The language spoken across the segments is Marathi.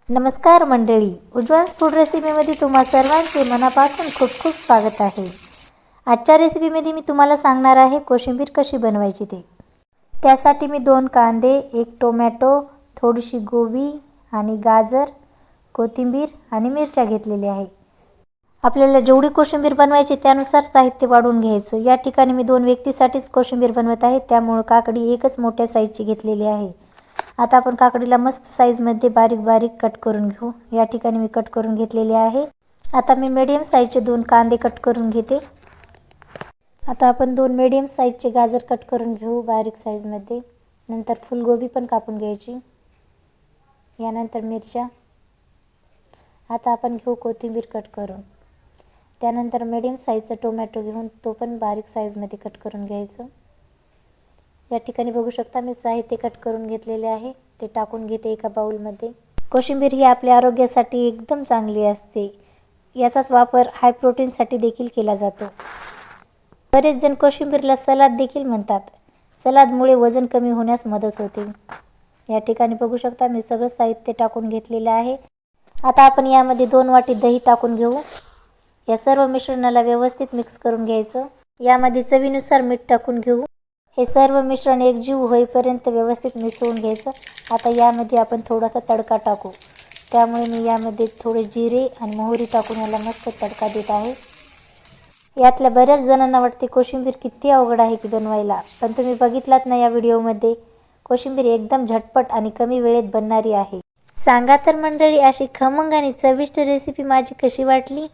नमस्कार मंडळी, उज्ज्वन्स फूड रेसिपीमध्ये तुम्हा सर्वांचे मनापासून खूप खूप स्वागत आहे। आजच्या रेसिपीमध्ये मी तुम्हाला सांगणार आहे कोशिंबीर कशी बनवायची ते। त्यासाठी मी 2 कांदे, 1 टोमॅटो, थोडीशी गोबी आणि गाजर, कोथिंबीर आणि मिरच्या घेतलेल्या आहे। आपल्याला जेवढी कोशिंबीर बनवायची त्यानुसार साहित्य वाढवून घ्यायचं। या ठिकाणी मी 2 व्यक्तीसाठीच कोशिंबीर बनवत आहे, त्यामुळे काकडी एकच मोठ्या साईजची घेतलेली आहे। आता आपण काकडीला मस्त साईजमध्ये बारीक बारीक कट करून घेऊ। या ठिकाणी मी कट करून घेतलेले आहे। आता मी मीडियम साईजचे 2 कांदे कट करून घेते। आता आपण 2 मीडियम साईजचे गाजर कट करून घेऊ बारीक साईजमध्ये। नंतर फुलगोबी पण कापून घ्यायची। यानंतर मिरच्या। आता आपण घेऊ कोथिंबीर कट करून। त्यानंतर मीडियम साईजचा टोमॅटो घेऊन तो पण बारीक साईजमध्ये कट करून घ्यायचं। या ठिकाणी बघू शकता मी साहित्य कट करून घेतलेले आहे, ते टाकून घेते एका बाउलमध्ये। कोशिंबीर ही आपल्या आरोग्यासाठी एकदम चांगली असते। याचाच वापर हाय प्रोटीनसाठी देखील केला जातो। बरेच जण कोशिंबीरला सलाद देखील म्हणतात। सलादमुळे वजन कमी होण्यास मदत होते। या ठिकाणी बघू शकता मी सगळं साहित्य टाकून घेतलेले आहे। आता आपण यामध्ये 2 वाटी दही टाकून घेऊ। या सर्व मिश्रणाला व्यवस्थित मिक्स करून घ्यायचं। यामध्ये चवीनुसार मीठ टाकून घेऊ। हे सर्व मिश्रण एकजीव होईपर्यंत व्यवस्थित मिसळून घ्यायचं। आता यामध्ये आपण थोडासा तडका टाकू। त्यामुळे मी यामध्ये थोडे जिरे आणि मोहरी टाकून याला मस्त तडका देत आहे। यातल्या बऱ्याच जणांना वाटते कोशिंबीर किती अवघड आहे की बनवायला, पण तुम्ही बघितलात ना या व्हिडिओमध्ये, कोशिंबीर एकदम झटपट आणि कमी वेळेत बनणारी आहे। सांगा तर मंडळी, अशी खमंग आणि चविष्ट रेसिपी माझी कशी वाटली?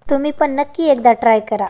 तुम्ही पण नक्की एकदा ट्राय करा।